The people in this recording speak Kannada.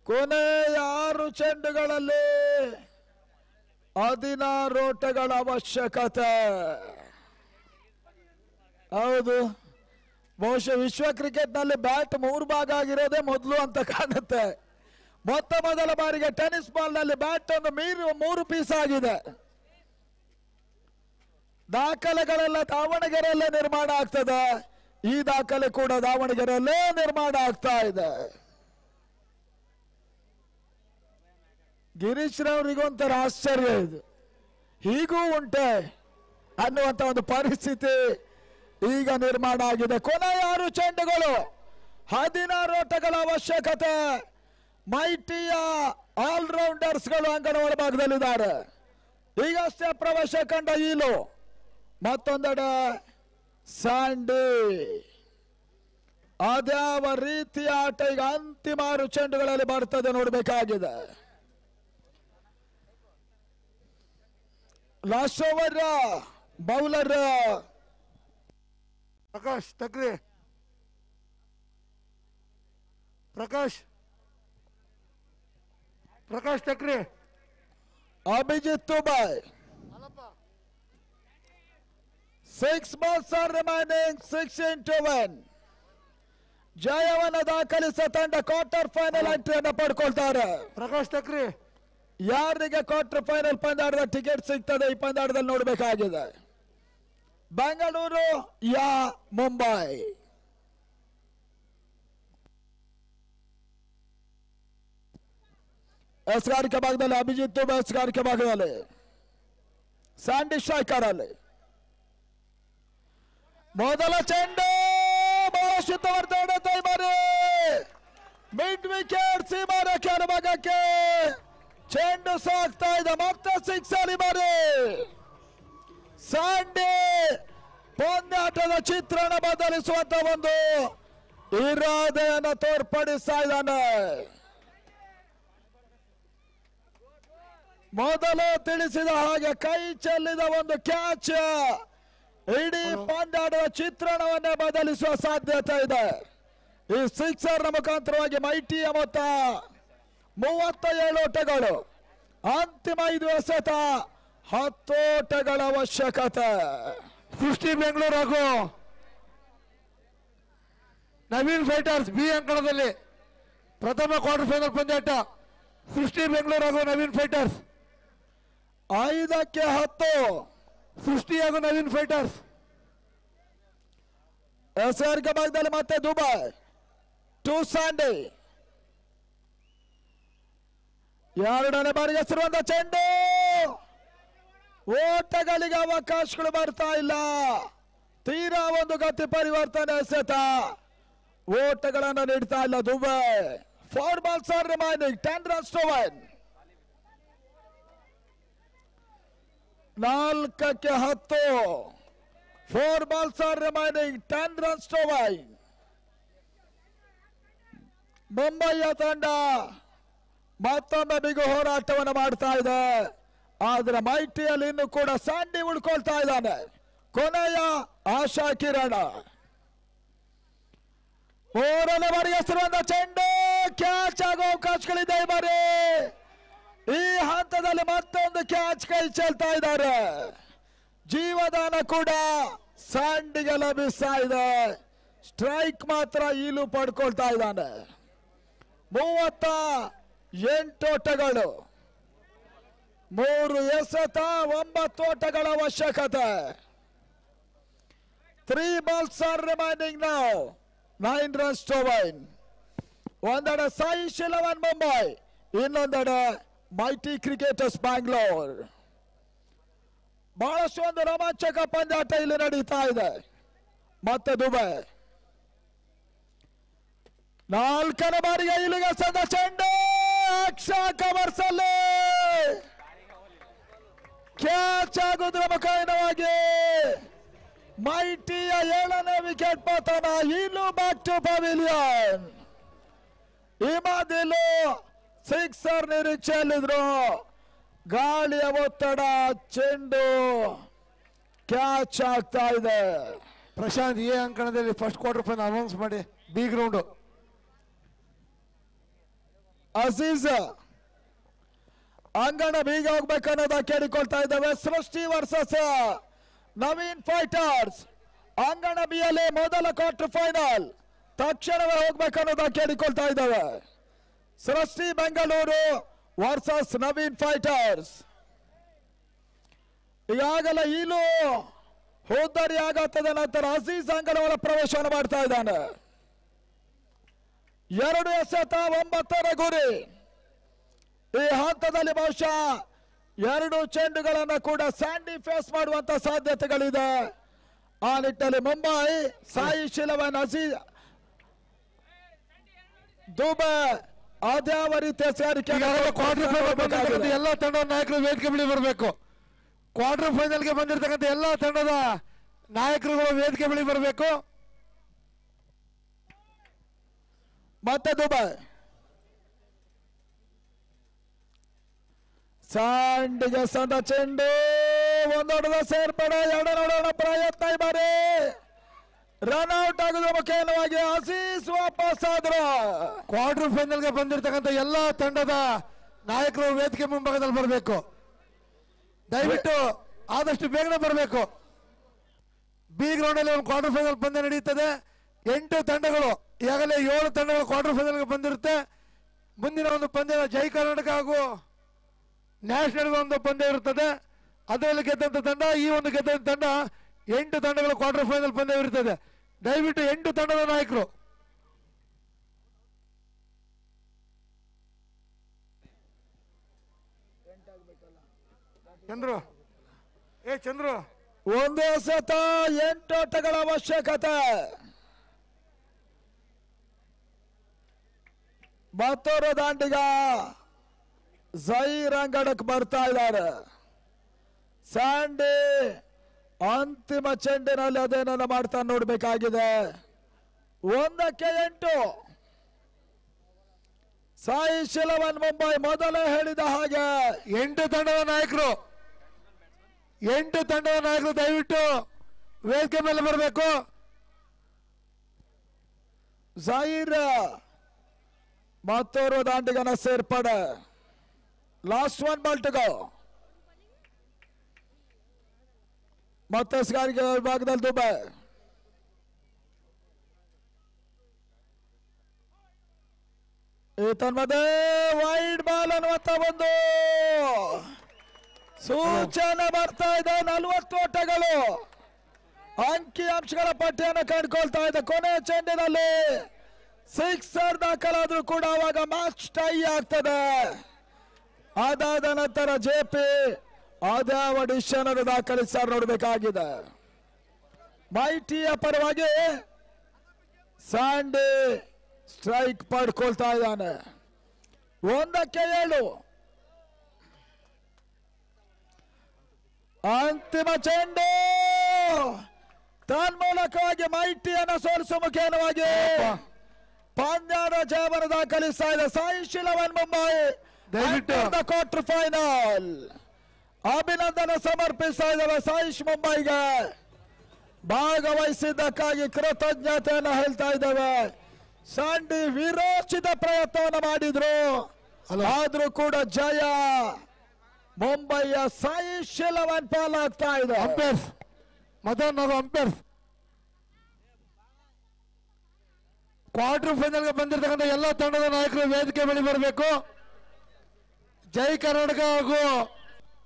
ಕೊನೆಯ 6 ಚೆಂಡುಗಳಲ್ಲಿ 16 ಓಟಗಳ ಅವಶ್ಯಕತೆ. ಹೌದು, ಬಹುಶಃ ವಿಶ್ವ ಕ್ರಿಕೆಟ್ ನಲ್ಲಿ ಬ್ಯಾಟ್ 3 ಭಾಗ ಆಗಿರೋದೇ ಮೊದಲು ಅಂತ ಕಾಣುತ್ತೆ. ಮೊದಲ ಬಾರಿಗೆ ಟೆನ್ನಿಸ್ ಬಾಲ್ ನಲ್ಲಿ ಬ್ಯಾಟ್ ಒಂದು 3 ಪೀಸ್ ಆಗಿದೆ. ದಾಖಲೆಗಳೆಲ್ಲ ದಾವಣಗೆರೆಯಲ್ಲೇ ನಿರ್ಮಾಣ ಆಗ್ತದೆ. ಈ ದಾಖಲೆ ಕೂಡ ದಾವಣಗೆರೆಯಲ್ಲೇ ನಿರ್ಮಾಣ ಆಗ್ತಾ ಇದೆ. ಗಿರೀಶ್ ರವರಿಗೊಂಥರ ಆಶ್ಚರ್ಯ ಇದು, ಹೀಗೂ ಉಂಟೆ ಅನ್ನುವಂತ ಒಂದು ಪರಿಸ್ಥಿತಿ ಈಗ ನಿರ್ಮಾಣ ಆಗಿದೆ. ಕೊನೆಯ 6 ಚೆಂಡುಗಳು 16 ಓಟಗಳ ಅವಶ್ಯಕತೆ. ಮೈಟಿಯ ಆಲ್ರೌಂಡರ್ಸ್ಗಳು ಅಂಗಣ ಒಳಭಾಗದಲ್ಲಿದ್ದಾರೆ. ಈಗಷ್ಟೇ ಪ್ರವೇಶ ಕಂಡ ಈಲು, ಮತ್ತೊಂದೆಡೆ ಸ್ಯಾಂಡಿ. ಅದ್ಯಾವ ರೀತಿಯ ಆಟ ಈಗ ಅಂತಿಮ 6 ಚೆಂಡುಗಳಲ್ಲಿ ಬರ್ತದೆ ನೋಡಬೇಕಾಗಿದೆ. Last over bowler Prakash Thakri. Prakash Thakri. Abhijit Tubai. 6 balls are remaining, 6-1. ಜಯವನ್ನು ದಾಖಲಿಸ ತಂಡ ಕ್ವಾರ್ಟರ್ ಫೈನಲ್ ಎಂಟ್ರಿಯನ್ನು ಪಡ್ಕೊಳ್ತಾರೆ. ಪ್ರಕಾಶ್ ತಕ್ರಿ. ಯಾರಿಗೆ ಕ್ವಾರ್ಟರ್ ಫೈನಲ್ ಪಂದ್ಯಾಟದ ಟಿಕೆಟ್ ಸಿಗ್ತದೆ ಈ ಪಂದ್ಯಾಟದಲ್ಲಿ ನೋಡಬೇಕಾಗಿದೆ. ಬೆಂಗಳೂರು ಯಾ ಮುಂಬೈ. ಎಸ್ಗಾರಿಕೆ ಭಾಗದಲ್ಲಿ ಅಭಿಜಿತ್ ತುಬೆ, ಎಸ್ಗಾರಿಕೆ ಭಾಗದಲ್ಲಿ ಸ್ಯಾಂಡಿ ಸ್ಟ್ರೈಕರ್ ಅಲ್ಲಿ. ಮೊದಲ ಚೆಂಡು ಬಹಳಷ್ಟು ತೈಮಾರಿ ಮಿಡ್ ವಿಕೆಟ್ ಸೀಮಾರಕ್ಕೆ ಅನುಭಾಗಕ್ಕೆ ಚೆಂಡು ಸಾಗ್ತಾ ಇದೆ. ಮತ್ತೆ 6 ಅಲ್ಲಿ ಬಾರಿ ಸ್ಯಾಂಡಿ ಪಂದ್ಯಾಟದ ಚಿತ್ರಣ ಬದಲಿಸುವಂತ ಒಂದು ಇರಾದೆಯನ್ನು ತೋರ್ಪಡಿಸ್ತಾ ಇದ್ದಾನೆ. ಮೊದಲು ತಿಳಿಸಿದ ಹಾಗೆ ಕೈ ಚೆಲ್ಲಿದ ಒಂದು ಕ್ಯಾಚ್ ಇಡೀ ಪಂದ್ಯಾಟದ ಚಿತ್ರಣವನ್ನೇ ಬದಲಿಸುವ ಸಾಧ್ಯತೆ ಇದೆ. ಈ 6 ಮುಖಾಂತರವಾಗಿ ಮೈಟಿಯ ಮೊತ್ತ 37 ಓಟಗಳು, ಅಂತಿಮ 5 ಎಸೆತ, 10 ಓಟಗಳ ಅವಶ್ಯಕತೆ. ಸೃಷ್ಟಿ ಬೆಂಗಳೂರು ಹಾಗೂ ನವೀನ್ ಫೈಟರ್ಸ್ ಬಿ ಅಂಕಣದಲ್ಲಿ ಪ್ರಥಮ ಕ್ವಾರ್ಟರ್ ಫೈನಲ್ ಪಂದ್ಯಾಟ. ಸೃಷ್ಟಿ ಬೆಂಗಳೂರು ಹಾಗೂ ನವೀನ್ ಫೈಟರ್ಸ್ 5ಕ್ಕೆ 10. ಸೃಷ್ಟಿ ಹಾಗೂ ನವೀನ್ ಫೈಟರ್ಸ್. ಎಸ್ಆರ್ಕೆ ಭಾಗದಲ್ಲಿ ಮತ್ತೆ ದುಬೈ ಟು ಸ್ಯಾಂಡಿ. 2ನೇ ಬಾರಿಗೆ ಹೆಸರುವಂತ ಚೆಂಡು, ಓಟಗಳಿಗೆ ಅವಕಾಶಗಳು ಬರ್ತಾ ಇಲ್ಲ. ತೀರಾ ಒಂದು ಗತಿ ಪರಿವರ್ತನೆ ಎಸೆತ, ಓಟಗಳನ್ನು ನೀಡ್ತಾ ಇಲ್ಲ Dubai. 4 balls are remaining, 10 runs to win. 4ಕ್ಕೆ 10. 4 balls are remaining, 10 runs to win. ಮುಂಬೈಯ ತಂಡ ಮತ್ತೊಮ್ಮೆ ಬಿಗು ಹೋರಾಟವನ್ನು ಮಾಡ್ತಾ ಇದೆ. ಆದ್ರೆ ಮೈಟಿಯಲ್ಲಿ ಇನ್ನು ಕೂಡ ಸ್ಯಾಂಡಿ ಉಳ್ಕೊಳ್ತಾ ಇದ್ದಾನೆ. ಕೊನೆಯ ಆಶಾ ಕಿರಣ. 3ನೇ ಬಾರಿಗೆ ಹೆಸರುವಂತ ಚೆಂಡು, ಕ್ಯಾಚ್ ಆಗೋ ಅವಕಾಶಗಳಿದೆ ಈ ಬಾರಿ. ಈ ಹಂತದಲ್ಲಿ ಮತ್ತೊಂದು ಕ್ಯಾಚ್ ಕೈ ಚೆಲ್ತಾ ಇದ್ದಾರೆ. ಜೀವದಾನ ಕೂಡ ಸ್ಯಾಂಡಿಗೆ ಲಭಿಸ್ತಾ ಇದೆ. ಸ್ಟ್ರೈಕ್ ಮಾತ್ರ ಈಲು ಪಡ್ಕೊಳ್ತಾ ಇದ್ದಾನೆ. 38 ಓಟಗಳು, 3 ಎಸೆತ, 9 ಓಟಗಳ ಅವಶ್ಯಕತೆ. 3 balls are remaining now, 9 runs to win. ಒಂದೆಡೆ ಸಾಯಿ ಶಿಲವನ್ ಮುಂಬೈ, ಇನ್ನೊಂದೆಡೆ ಮೈಟಿ ಕ್ರಿಕೆಟರ್ಸ್ ಬ್ಯಾಂಗ್ಳೂರ್. ಬಹಳಷ್ಟು ಒಂದು ರೋಮಾಂಚಕ ಪಂದ್ಯಾಟ ಇಲ್ಲಿ ನಡೀತಾ ಇದೆ. ಮತ್ತೆ ದುಬೈ 4ನೇ ಬಾರಿಗೆ ಇಲ್ಲಿಗೆ ಸದ ಚೆಂಡು, ಅಕ್ಷಾ ಕವರ್ಸ್ ಅಲ್ಲಿ ಕ್ಯಾಚ್ ಆಗುವುದರ ಮುಖಾಂತರವಾಗಿ ಮೈಟಿಯ 7ನೇ ವಿಕೆಟ್ ಪತನ. ಇಲ್ಲೂ ಬ್ಯಾಕ್ ಟು ಪವಿಲಿಯನ್. ಈ ಮಾದಿಲು 6 ನಿರೀಕ್ಷೆಯಲ್ಲಿದ್ರು. ಗಾಳಿಯ ಒತ್ತಡ, ಚೆಂಡು ಕ್ಯಾಚ್ ಆಗ್ತಾ ಇದೆ. ಪ್ರಶಾಂತ್, ಎ ಅಂಕಣದಲ್ಲಿ ಫಸ್ಟ್ ಕ್ವಾರ್ಟರ್ ಫೈನಲ್ ಅನೌನ್ಸ್ ಮಾಡಿ. ಬಿ ಗ್ರೌಂಡ್ ಅಜೀಜ್ ಅಂಗಣ ಬೀಗ ಹೋಗ್ಬೇಕನ್ನೋದ ಕೇಳಿಕೊಳ್ತಾ ಇದ್ದಾವೆ. ಸೃಷ್ಟಿ ವರ್ಸಸ್ ನವೀನ್ ಫೈಟರ್ಸ್ ಅಂಗಣ ಬಿಯಲ್ಲಿ ಮೊದಲ ಕ್ವಾರ್ಟರ್ ಫೈನಲ್ ತಕ್ಷಣವೇ ಹೋಗ್ಬೇಕನ್ನೋದ ಕೇಳಿಕೊಳ್ತಾ ಇದ್ದಾವೆ. ಸೃಷ್ಟಿ ಬೆಂಗಳೂರು ವರ್ಸಸ್ ನವೀನ್ ಫೈಟರ್ಸ್. ಈಗಾಗಲೇ ಇಲು ಹೋದ್ದರಿ ಆಗತ್ತದ ನಂತರ ಅಜೀಜ್ ಅಂಗಣ ಒಳ ಪ್ರವೇಶವನ್ನು ಮಾಡ್ತಾ ಇದ್ದಾನೆ. 2 ಎಸೆತ 9ನೇ ಗುರಿ. ಈ ಹಂತದಲ್ಲಿ ಬಹುಶಃ 2 ಚೆಂಡುಗಳನ್ನು ಕೂಡ ಸ್ಯಾಂಡಿ ಫೇಸ್ ಮಾಡುವಂತ ಸಾಧ್ಯತೆಗಳಿದೆ. ಆ ನಿಟ್ಟಿನಲ್ಲಿ ಮುಂಬೈ ಸಾಯಿ ಶಿಲವನ್ ಅಜೀಜ್ ದುಬೈ ಅದ್ಯಾವ ರೀತಿಯ ಸೇರಿಕೆ ಎಲ್ಲ ತಂಡದ ನಾಯಕರು ವೇದಿಕೆ ಬಳಿ ಬರಬೇಕು. ಕ್ವಾರ್ಟರ್ ಫೈನಲ್ಗೆ ಬಂದಿರತಕ್ಕಂಥ ಎಲ್ಲ ತಂಡದ ನಾಯಕರುಗಳು ವೇದಿಕೆ ಬಳಿ ಬರಬೇಕು. ಮತ್ತೆ ದುಬೈ ಸ್ಯಾಂಡಿಗೆ ಸಂದ ಚೆಂಡು ಒಂದೊಡದ ಸೇರ್ಪಡೆ. 2 ನೋಡೋಣ ಪ್ರಯತ್ನ. ಈ ಬಾರಿ ರನ್ಔಟ್ ಆಗುವ ಮುಖೇನವಾಗಿ ಅಜೀಜ್ ವಾಪಸ್ ಆದ್ರು. ಕ್ವಾರ್ಟರ್ ಫೈನಲ್ಗೆ ಬಂದಿರತಕ್ಕಂಥ ಎಲ್ಲ ತಂಡದ ನಾಯಕರು ವೇದಿಕೆ ಮುಂಭಾಗದಲ್ಲಿ ಬರಬೇಕು. ದಯವಿಟ್ಟು ಆದಷ್ಟು ಬೇಗನೆ ಬರಬೇಕು. ಬಿ ಗ್ರೌಂಡ್ ಅಲ್ಲಿ ಒಂದು ಕ್ವಾರ್ಟರ್ ಫೈನಲ್ ಪಂದ್ಯ ನಡೆಯುತ್ತದೆ. 8 ತಂಡಗಳು ಈಗಾಗಲೇ 7 ತಂಡಗಳು ಕ್ವಾರ್ಟರ್ ಫೈನಲ್ಗೆ ಬಂದಿರುತ್ತೆ. ಮುಂದಿನ ಒಂದು ಪಂದ್ಯ ಜೈ ಕರ್ನಾಟಕ ಹಾಗೂ ನ್ಯಾಷನಲ್ ಒಂದು ಪಂದ್ಯ ಇರುತ್ತದೆ. ಅದರಲ್ಲಿ ಗೆದ್ದಂತ ತಂಡ ಈ ಒಂದು ಗೆದ್ದಂತ ತಂಡ 8 ತಂಡಗಳು ಕ್ವಾರ್ಟರ್ ಫೈನಲ್ ಪಂದ್ಯ ಇರುತ್ತದೆ. ದಯವಿಟ್ಟು 8 ತಂಡದ ನಾಯಕರು ಚಂದ್ರು ಚಂದ್ರು 1 ಎಸೆತ 8 ಓಟಗಳ ಅವಶ್ಯಕತೆ. ಮತ್ತೋರು ದಾಂಡಿಗ ಜೈರ್ ಅಂಗಡಕ್ಕೆ ಬರ್ತಾ ಇದ್ದಾರೆ. ಸ್ಯಾಂಡಿ ಅಂತಿಮ ಚೆಂಡಿನಲ್ಲಿ ಅದೇನನ್ನ ಮಾಡ್ತಾ ನೋಡ್ಬೇಕಾಗಿದೆ. 1ಕ್ಕೆ 8 ಸಾಯಿ ಶಿಲವನ್ ಮುಂಬೈ ಮೊದಲೇ ಹೇಳಿದ ಹಾಗೆ 8 ತಂಡದ ನಾಯಕರು ದಯವಿಟ್ಟು ವೇದಿಕೆ ಮೇಲೆ ಬರಬೇಕು. ಜೈರ್ ಮತ್ತೋರ್ವ ದಾಂಡಿಗನ ಸೇರ್ಪಡೆ. Last 1 ball to go. ಮತ್ತೆ ಸ್ಗಾರಿಗೆ ವಿಭಾಗದಲ್ಲಿ ದುಬೈ ತನ್ಮದೆ ವೈಡ್ ಬಾಲ್ ಅನ್ನುವಂತ ಒಂದು ಸೂಚನೆ ಬರ್ತಾ ಇದೆ. 40 ಓಟಗಳು ಅಂಕಿ ಅಂಶಗಳ ಪಟ್ಟಿಯನ್ನು ಕಂಡುಕೊಳ್ತಾ ಇದೆ. ಕೊನೆಯ ಚೆಂಡಿನಲ್ಲಿ 6 ದಾಖಲಾದ್ರೂ ಕೂಡ ಅವಾಗ ಮ್ಯಾಚ್ ಟೈ ಆಗ್ತದೆ. ಅದಾದ ನಂತರ ಜೆಪಿ ಅದ್ಯಾವ ಡಿಸಿಷನ್ ಅನ್ನು ದಾಖಲಿಸ್ತಾರೆ ನೋಡಬೇಕಾಗಿದೆ. ಮೈಟಿಯ ಪರವಾಗಿ ಸ್ಯಾಂಡಿ ಸ್ಟ್ರೈಕ್ ಪಡ್ಕೊಳ್ತಾ ಇದ್ದಾನೆ. 1ಕ್ಕೆ 7 ಅಂತಿಮ ಚೆಂಡು ತನ್ಮೂಲಕವಾಗಿ ಮೈಟಿಯನ್ನು ಸೋಲಿಸುವ ಮುಖೇನವಾಗಿ ಪಂದ್ಯದ ಜಯವನ್ನು ದಾಖಲಿಸ್ತಾ ಇದೆ ಸಾಯಿ ಶಿಲವನ್ ಮುಂಬೈ. ಕ್ವಾರ್ಟರ್ ಫೈನಲ್ ಅಭಿನಂದನೆ ಸಮರ್ಪಿಸ್ತಾ ಇದ್ದಾವೆ ಸಾಯಿಶ್ ಮುಂಬೈಗೆ. ಭಾಗವಹಿಸಿದ್ದಕ್ಕಾಗಿ ಕೃತಜ್ಞತೆಯನ್ನು ಹೇಳ್ತಾ ಇದ್ದೇವೆ. ಸ್ಯಾಂಡಿ ವಿರೋಚಿತ ಪ್ರಯತ್ನವನ್ನು ಮಾಡಿದ್ರು, ಆದ್ರೂ ಕೂಡ ಜಯ ಮುಂಬೈಯ ಸಾಯಿ ಶಿಲವನ್ ಪಾಲಾಗ್ತಾ ಇದೆ. ಅಂಪೈರ್ಸ್ ಅಂಪೈರ್ಸ್ ಕ್ವಾರ್ಟರ್ ಫೈನಲ್ಗೆ ಬಂದಿರತಕ್ಕಂಥ ಎಲ್ಲ ತಂಡದ ನಾಯಕರು ವೇದಿಕೆ ಬಳಿ ಬರಬೇಕು. ಜೈ ಕರ್ನಾಟಕ ಹಾಗೂ